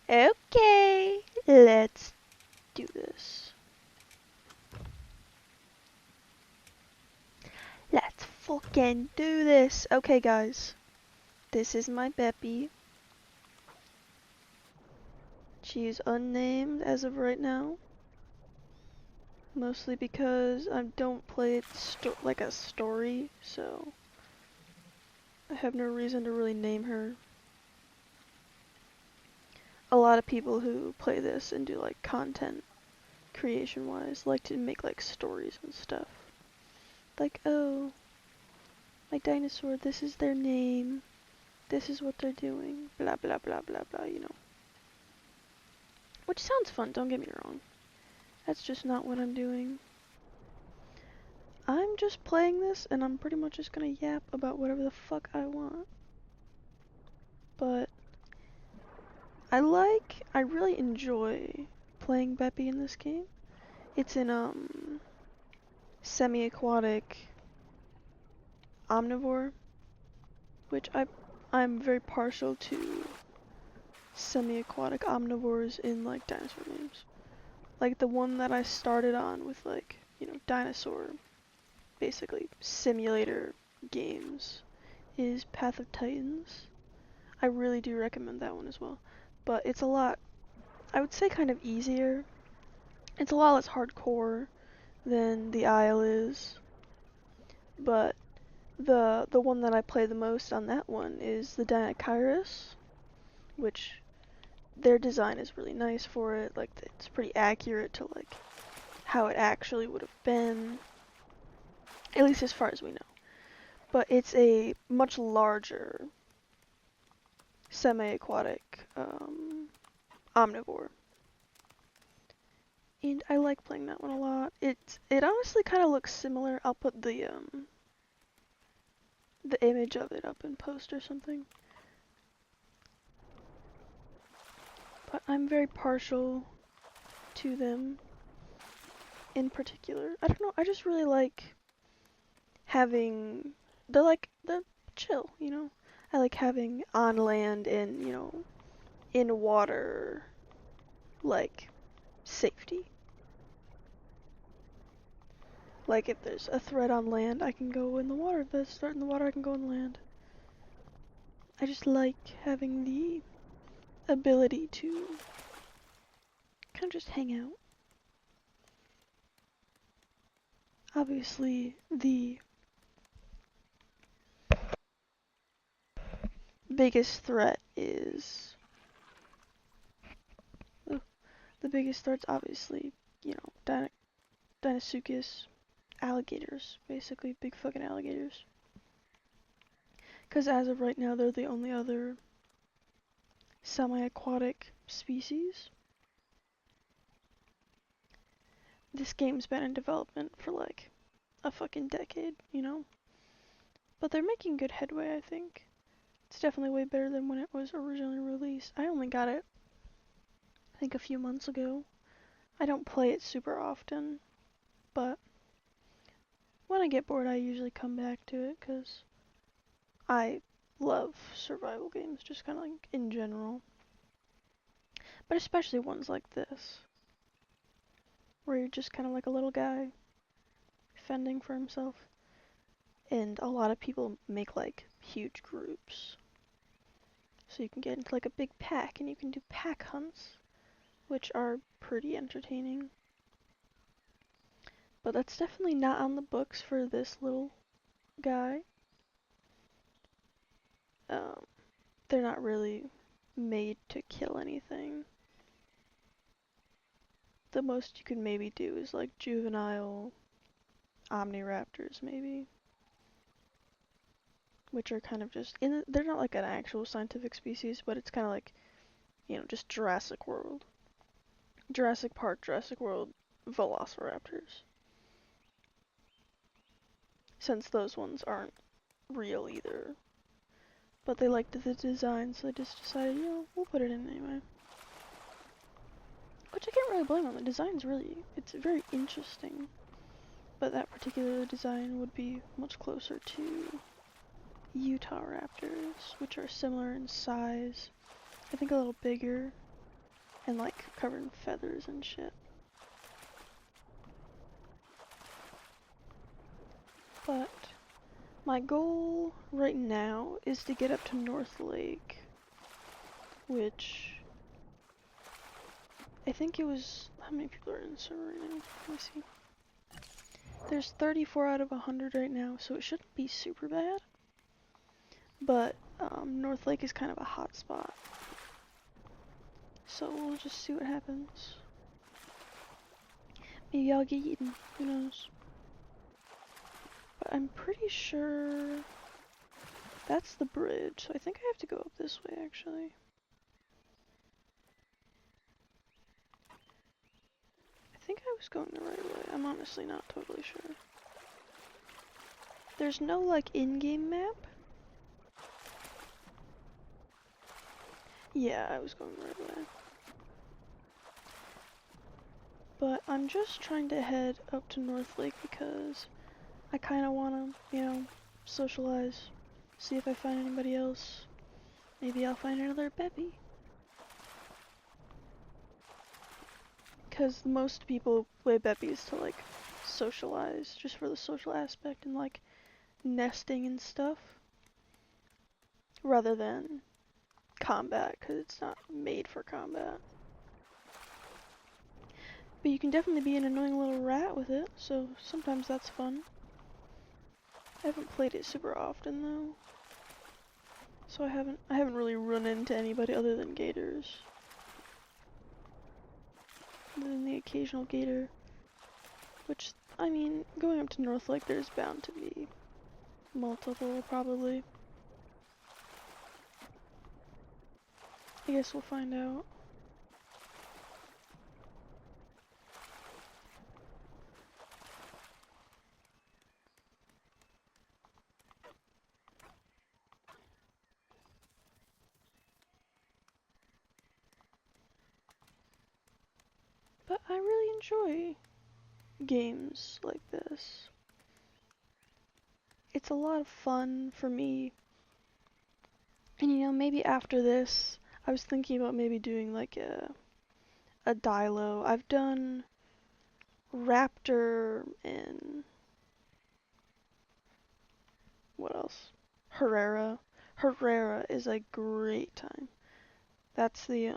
Okay, let's do this. Let's fucking do this. Okay, guys. This is my Beppy. She is unnamed as of right now. Mostly because I don't play it like a story, so I have no reason to really name her. A lot of people who play this and do like content creation wise like to make like stories and stuff. Like, oh, my dinosaur, this is their name. This is what they're doing. Blah blah blah blah blah, you know. Which sounds fun, don't get me wrong. That's just not what I'm doing. I'm just playing this and I'm pretty much just gonna yap about whatever the fuck I want. But I really enjoy playing Beppy in this game. It's an semi-aquatic omnivore, which I'm very partial to semi-aquatic omnivores in like dinosaur games. Like the one that I started on with like, you know, dinosaur, basically simulator games is Path of Titans. I really do recommend that one as well. But it's a lot, I would say kind of easier. It's a lot less hardcore than the Isle is. But the one that I play the most on that one is the Dinokairos, which their design is really nice for it. Like it's pretty accurate to like how it actually would have been, at least as far as we know. But it's a much larger semi-aquatic omnivore. And I like playing that one a lot. It honestly kind of looks similar. I'll put the image of it up in post or something. But I'm very partial to them in particular. I don't know, I just really like having, they're chill, you know? I like having on land and, you know, in water, like, safety. Like, if there's a threat on land, I can go in the water. If there's a threat in the water, I can go on land. I just like having the ability to kind of just hang out. Obviously, the biggest threat is, the biggest threat's obviously, you know, Deinosuchus, alligators, basically big fucking alligators. Because as of right now, they're the only other semi-aquatic species. This game's been in development for like a fucking decade, you know? But they're making good headway, I think. It's definitely way better than when it was originally released. I only got it, I think, a few months ago. I don't play it super often, but when I get bored, I usually come back to it, because I love survival games, just kind of like in general. But especially ones like this, where you're just kind of like a little guy fending for himself. And a lot of people make like huge groups. So you can get into like a big pack and you can do pack hunts, which are pretty entertaining. But that's definitely not on the books for this little guy. They're not really made to kill anything. The most you can maybe do is like juvenile omniraptors, maybe. Which are kind of just, they're not like an actual scientific species, but it's kind of like, you know, just Jurassic World. Jurassic Park, Jurassic World, velociraptors. Since those ones aren't real either. But they liked the design, so they just decided, you know, we'll put it in anyway. Which I can't really blame them. The design's really, it's very interesting. But that particular design would be much closer to Utah raptors, which are similar in size. I think a little bigger. and like covered in feathers and shit. But my goal right now is to get up to North Lake, which I think it was, how many people are in the server right now? Let me see. There's 34 out of 100 right now, so it shouldn't be super bad. But North Lake is kind of a hot spot. So we'll just see what happens. Maybe I'll get eaten, who knows. But I'm pretty sure that's the bridge, so I think I have to go up this way actually. I think I was going the right way, I'm honestly not totally sure. There's no like in-game map. Yeah, I was going the right way. But I'm just trying to head up to North Lake because I kind of want to, you know, socialize. See if I find anybody else. Maybe I'll find another Beppy. Because most people play Beppies to, like, socialize, just for the social aspect and, like, nesting and stuff. Rather than combat, because it's not made for combat. But you can definitely be an annoying little rat with it, so sometimes that's fun. I haven't played it super often, though. So I haven't really run into anybody other than gators. Other than the occasional gator. Which, I mean, going up to North Lake, there's bound to be multiple, probably. I guess we'll find out. But I really enjoy games like this. It's a lot of fun for me. And you know, maybe after this, I was thinking about maybe doing like a Dilo. I've done Raptor and what else? Herrera. Herrera is a great time. That's the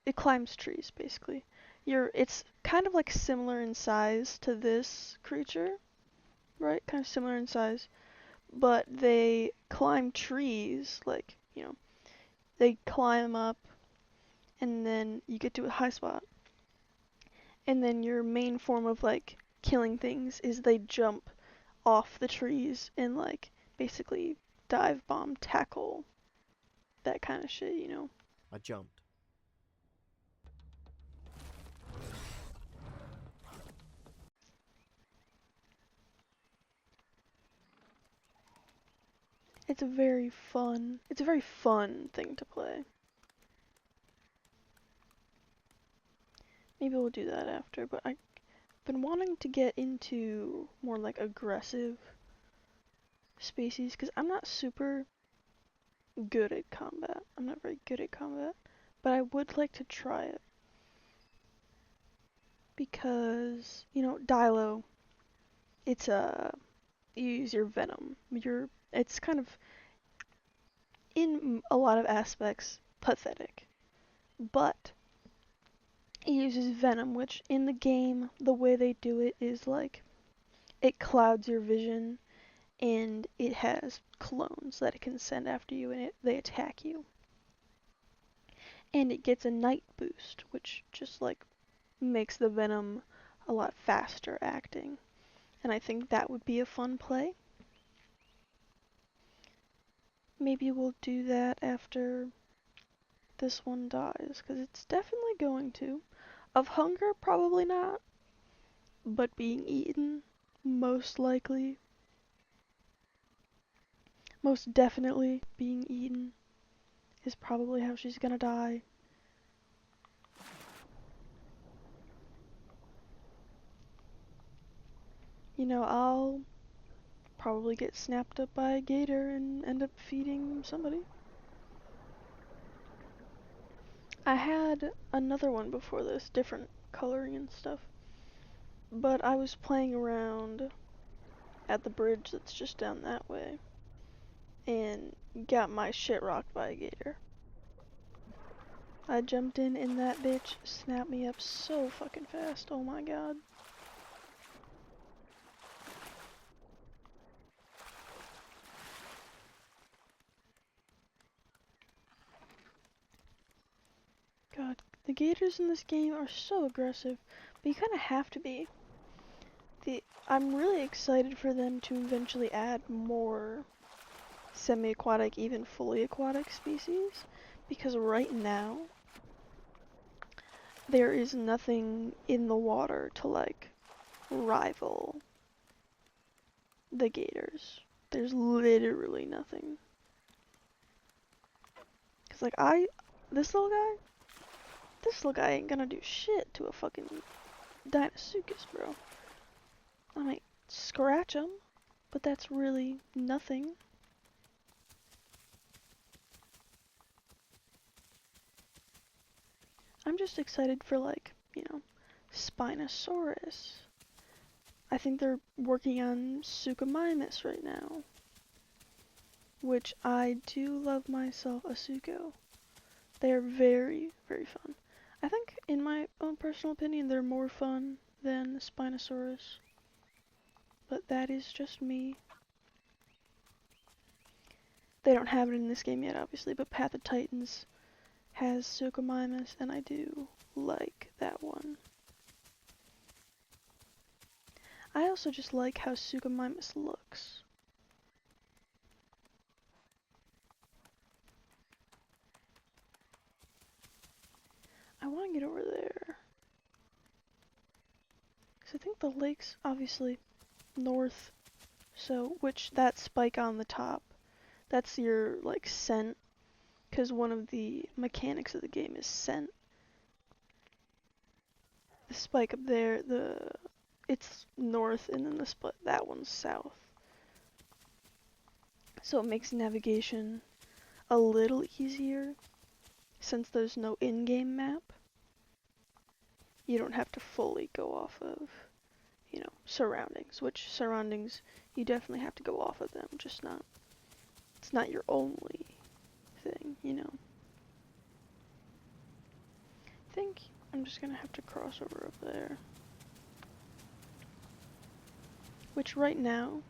it climbs trees basically. It's kind of like similar in size to this creature, right? Kind of similar in size, but they climb trees, like, you know, they climb up and then you get to a high spot. And then your main form of like killing things is they jump off the trees and like basically dive bomb, tackle, that kind of shit, you know. I jumped. It's a very fun thing to play. Maybe we'll do that after, but I've been wanting to get into more like aggressive species because I'm not super good at combat. I'm not very good at combat, but I would like to try it. Because, you know, Dilo, it's you use your venom. It's kind of, in a lot of aspects, pathetic. But it uses venom, which in the game, the way they do it is like, it clouds your vision, and it has clones that it can send after you, and they attack you. And it gets a night boost, which just like makes the venom a lot faster acting. And I think that would be a fun play. Maybe we'll do that after this one dies, because it's definitely going to. Of hunger, probably not. But being eaten, most likely. Most definitely being eaten is probably how she's gonna die. You know, I'll probably get snapped up by a gator and end up feeding somebody. I had another one before this, different coloring and stuff. But I was playing around at the bridge that's just down that way and got my shit rocked by a gator. I jumped in and that bitch snapped me up so fucking fast. Oh my god. God, the gators in this game are so aggressive, but you kind of have to be. I'm really excited for them to eventually add more semi-aquatic, even fully aquatic species, because right now there is nothing in the water to like rival the gators. There's literally nothing. Cause like this little guy ain't gonna do shit to a fucking Deinosuchus, bro. I might scratch him, but that's really nothing. I'm just excited for like, Spinosaurus. I think they're working on Suchomimus right now, which I do love myself a Sucho. They are very, very fun. I think, in my own personal opinion, they're more fun than the Spinosaurus, but that is just me. They don't have it in this game yet, obviously, but Path of Titans has Suchomimus, and I do like that one. I also just like how Suchomimus looks. I want to get over there. Because I think the lake's obviously north, so, that spike on the top, that's your, like, scent. Because one of the mechanics of the game is scent. The spike up there, it's north, and then that one's south. So it makes navigation a little easier, since there's no in-game map. You don't have to fully go off of, surroundings, which surroundings, you definitely have to go off of them, it's not your only thing, I think I'm just gonna have to cross over up there. Which right now,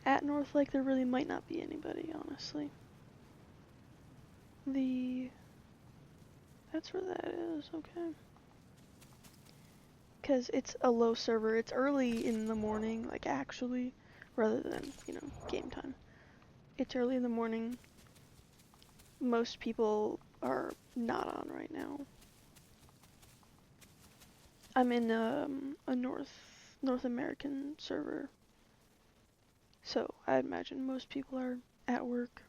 at North Lake, there really might not be anybody, honestly. That's where that is, okay. Because it's a low server, it's early in the morning, like actually, rather than, game time. It's early in the morning. Most people are not on right now. I'm in a North American server, so I imagine most people are at work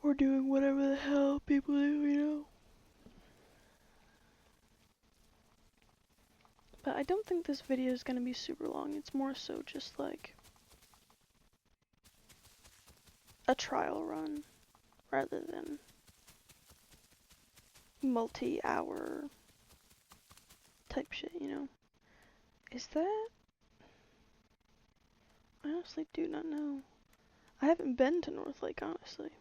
or doing whatever the hell people do, But I don't think this video is gonna be super long. It's more so just like a trial run rather than multi-hour type shit, Is that? I honestly do not know. I haven't been to North Lake, honestly.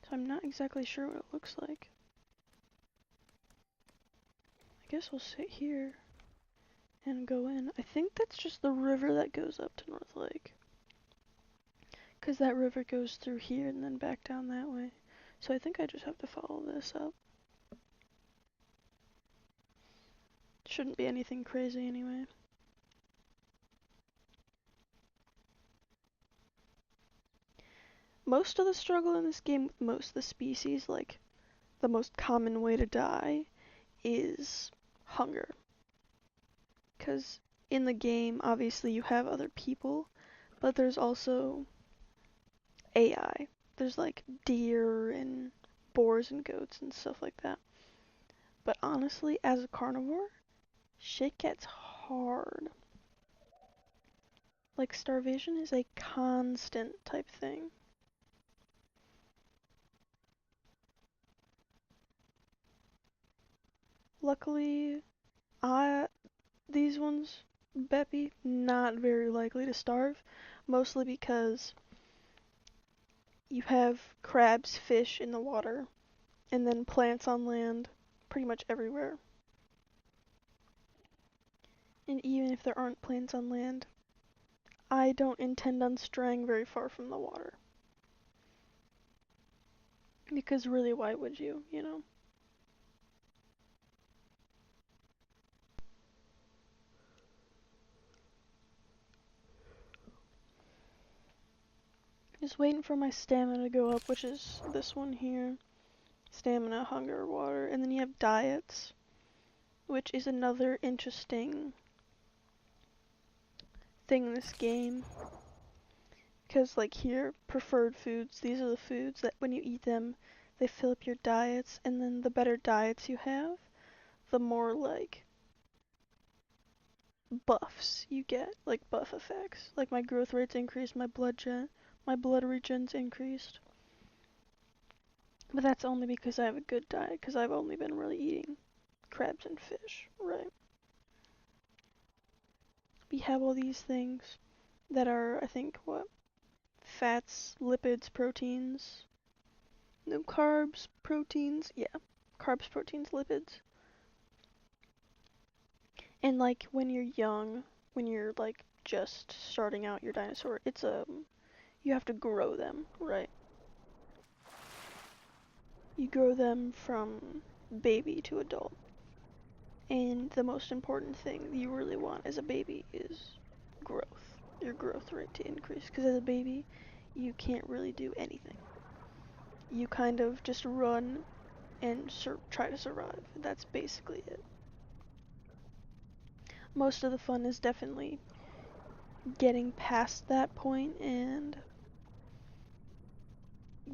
So I'm not exactly sure what it looks like. I guess we'll sit here and go in. I think that's just the river that goes up to North Lake. Because that river goes through here and then back down that way. So I think I just have to follow this up. Shouldn't be anything crazy anyway. Most of the struggle in this game with most of the species, like, the most common way to die is hunger. Because in the game, obviously, you have other people, but there's also AI. There's, like, deer and boars and goats and stuff like that. But honestly, as a carnivore, shit gets hard. Like, starvation is a constant type thing. Luckily, I these ones, Beppy, not very likely to starve, mostly because you have crabs, fish in the water, and then plants on land pretty much everywhere. And even if there aren't plants on land, I don't intend on straying very far from the water. Because really, why would you, you know? Just waiting for my stamina to go up, which is this one here. Stamina, hunger, water, and then you have diets, which is another interesting thing in this game. Because, like here, preferred foods, these are the foods that when you eat them, they fill up your diets, and then the better diets you have, the more, like, buffs you get, like buff effects. Like my growth rates increased, my blood regens increased. But that's only because I have a good diet, because I've only been really eating crabs and fish, right? We have all these things that are, I think, what? Fats, lipids, proteins. No, carbs, proteins, yeah. Carbs, proteins, lipids. And like when you're young, when you're like just starting out your dinosaur, it's you have to grow them, right? You grow them from baby to adult. And the most important thing you really want as a baby is growth. Your growth rate to increase. Because as a baby, you can't really do anything. You kind of just run and try to survive. That's basically it. Most of the fun is definitely getting past that point and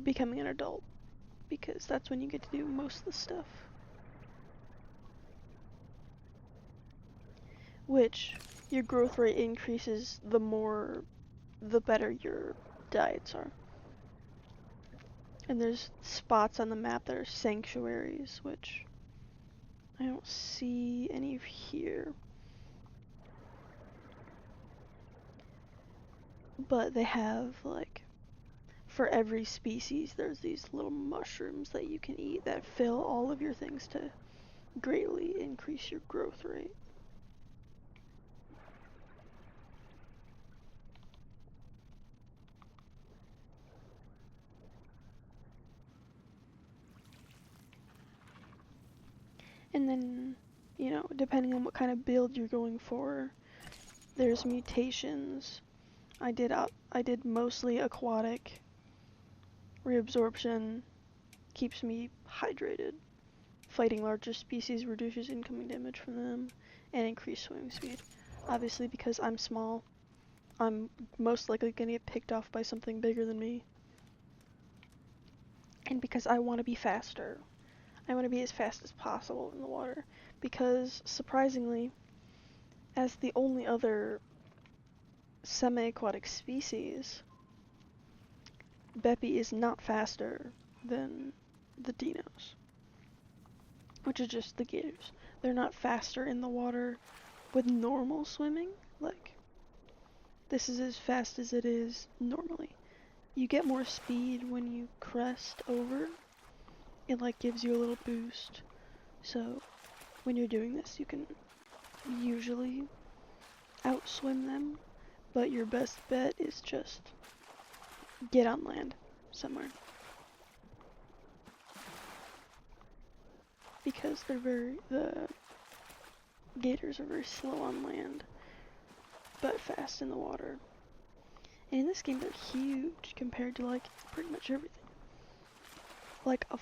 becoming an adult. Because that's when you get to do most of the stuff. Which, your growth rate increases the better your diets are. And there's spots on the map that are sanctuaries, which I don't see any here. But they have, like, for every species, there's these little mushrooms that you can eat that fill all of your things to greatly increase your growth rate. And then, you know, depending on what kind of build you're going for, there's mutations. I did mostly aquatic. Reabsorption keeps me hydrated. Fighting larger species reduces incoming damage from them and increased swimming speed. Obviously, because I'm small, I'm most likely gonna get picked off by something bigger than me. And because I want to be faster. I want to be as fast as possible in the water. Because, surprisingly, as the only other semi-aquatic species, Beppy is not faster than the dinos. Which is just the gators. They're not faster in the water with normal swimming. Like, this is as fast as it is normally. You get more speed when you crest over. It like gives you a little boost. So when you're doing this, you can usually outswim them. But your best bet is just get on land somewhere. Because the gators are very slow on land, but fast in the water. And in this game, they're huge compared to like pretty much everything. Like a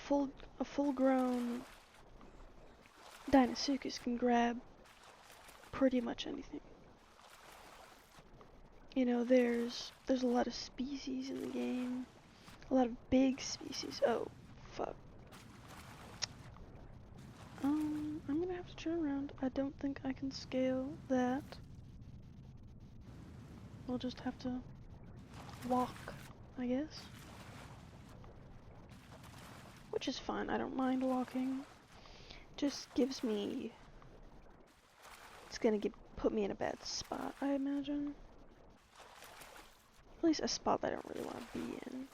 full-grown Deinosuchus can grab pretty much anything. You know, there's a lot of species in the game, a lot of big species. Oh, fuck. I'm gonna have to turn around. I don't think I can scale that. We'll just have to walk, I guess. Which is fine, I don't mind walking. just gives me, it's gonna put me in a bad spot, I imagine. At least a spot that I don't really want to be in.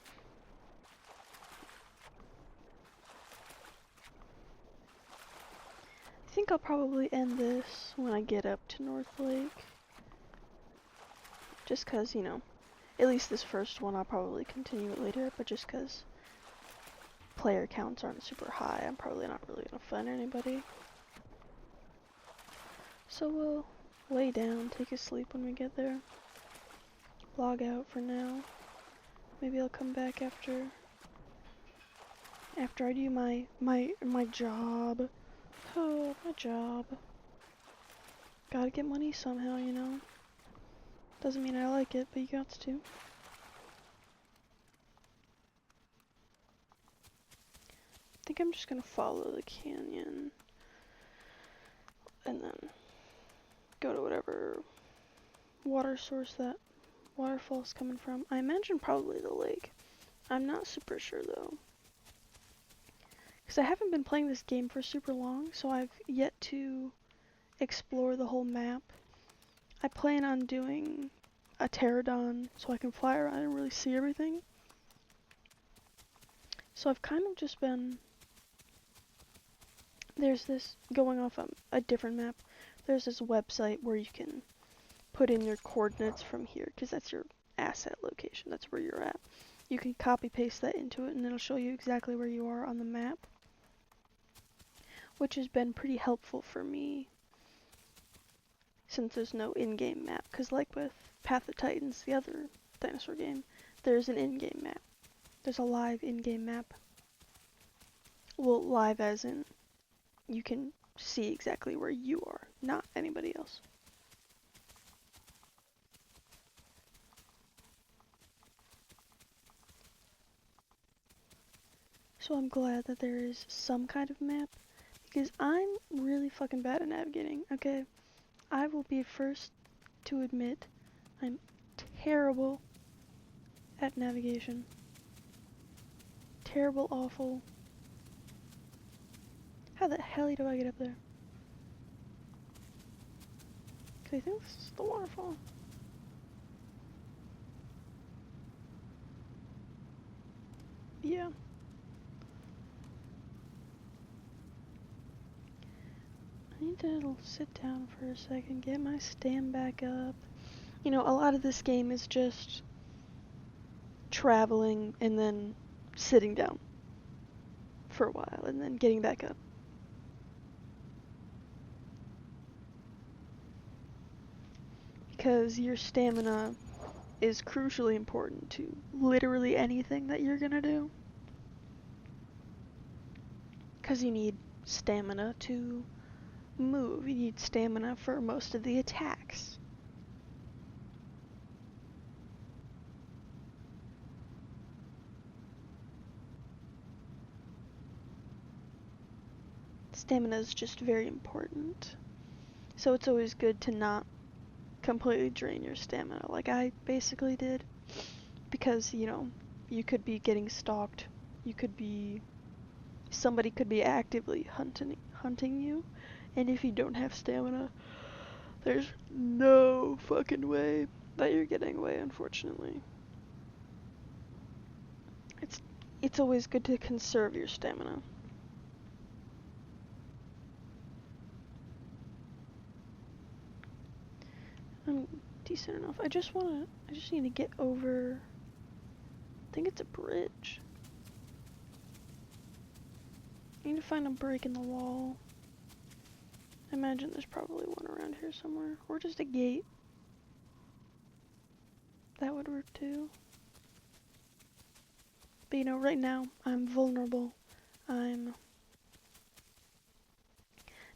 I think I'll probably end this when I get up to North Lake. Just cause, you know, at least this first one I'll probably continue it later, but just cause player counts aren't super high, I'm probably not really gonna find anybody. So we'll lay down, take a sleep when we get there. Log out for now. Maybe I'll come back after I do my job. Oh, my job. Gotta get money somehow, you know. Doesn't mean I like it, but you got to. I think I'm just gonna follow the canyon and then go to whatever water source that waterfall's coming from. I imagine probably the lake. I'm not super sure though. Because I haven't been playing this game for super long, so I've yet to explore the whole map. I plan on doing a pterodon so I can fly around and really see everything. So I've kind of just been... There's this, going off a different map, there's this website where you can put in your coordinates from here, because that's your asset location, that's where you're at. You can copy paste that into it and it'll show you exactly where you are on the map, which has been pretty helpful for me since there's no in-game map, because like with Path of Titans, the other dinosaur game, there's an in-game map. There's a live in-game map. Well, live as in you can see exactly where you are, not anybody else. So I'm glad that there is some kind of map, because I'm really fucking bad at navigating, okay? I will be first to admit I'm terrible at navigation. Terrible, awful. How the hell do I get up there? Cause I think this is the waterfall. Yeah. I need to sit down for a second, get my stand back up. You know, a lot of this game is just traveling and then sitting down for a while and then getting back up. Because your stamina is crucially important to literally anything that you're gonna do. Because you need stamina to move, you need stamina for most of the attacks. Stamina is just very important. So it's always good to not completely drain your stamina like I basically did. Because, you know, you could be getting stalked. Somebody could be actively hunting you. And if you don't have stamina, there's no fucking way that you're getting away, unfortunately. It's always good to conserve your stamina. I'm decent enough. I just need to get over, I think it's a bridge. I need to find a break in the wall. I imagine there's probably one around here somewhere. Or just a gate. That would work too. But you know, right now, I'm vulnerable. I'm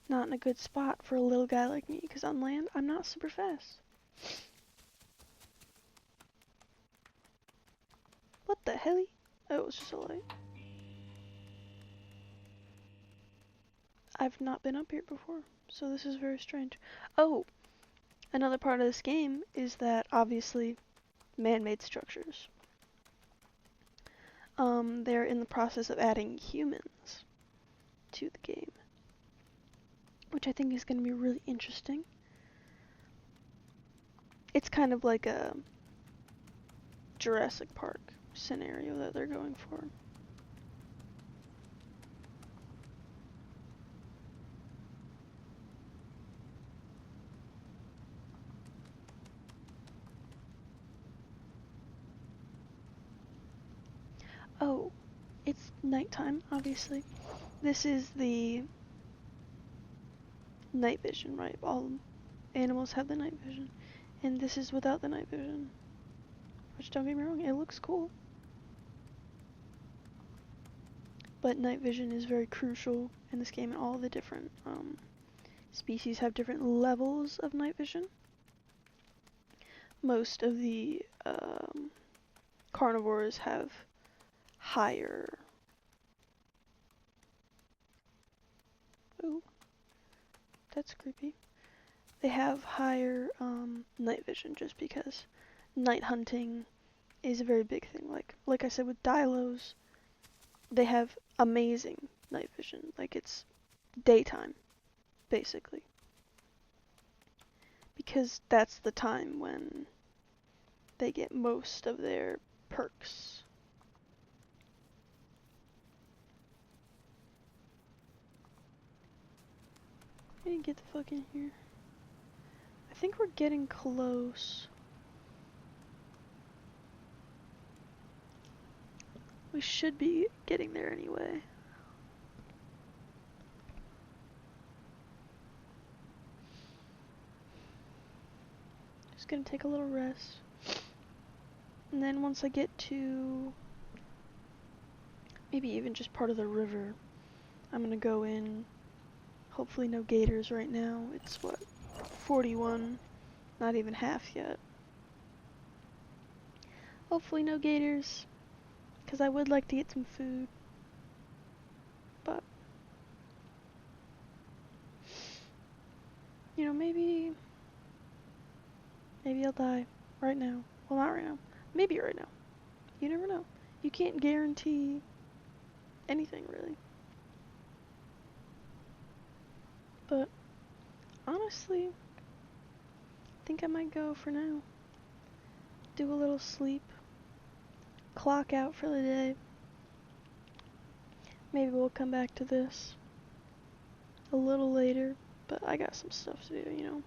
not in a good spot for a little guy like me, because on land, I'm not super fast. What the hell? Oh, it was just a light. I've not been up here before, so this is very strange. Oh, another part of this game is that, obviously, man-made structures. They're in the process of adding humans to the game. which I think is going to be really interesting. It's kind of like a Jurassic Park scenario that they're going for. Oh, it's nighttime, obviously. This is the night vision, right? All animals have the night vision. And this is without the night vision. Which, don't get me wrong, it looks cool. But night vision is very crucial in this game, and all the different species have different levels of night vision. Most of the carnivores have higher... Ooh, that's creepy. They have higher night vision just because night hunting is a very big thing. Like I said with Dilos, they have amazing night vision. Like, it's daytime, basically. Because that's the time when they get most of their perks. I need to get the fuck in here. I think we're getting close. We should be getting there anyway. Just gonna take a little rest. And then once I get to maybe even just part of the river, I'm gonna go in. Hopefully no gators right now. It's what, 41? Not even half yet. Hopefully no gators, because I would like to get some food. But, you know, maybe I'll die right now. Well, not right now. Maybe right now. You never know. You can't guarantee anything, really. But, honestly, I think I might go for now. Do a little sleep. Clock out for the day. Maybe we'll come back to this a little later. But I got some stuff to do, you know.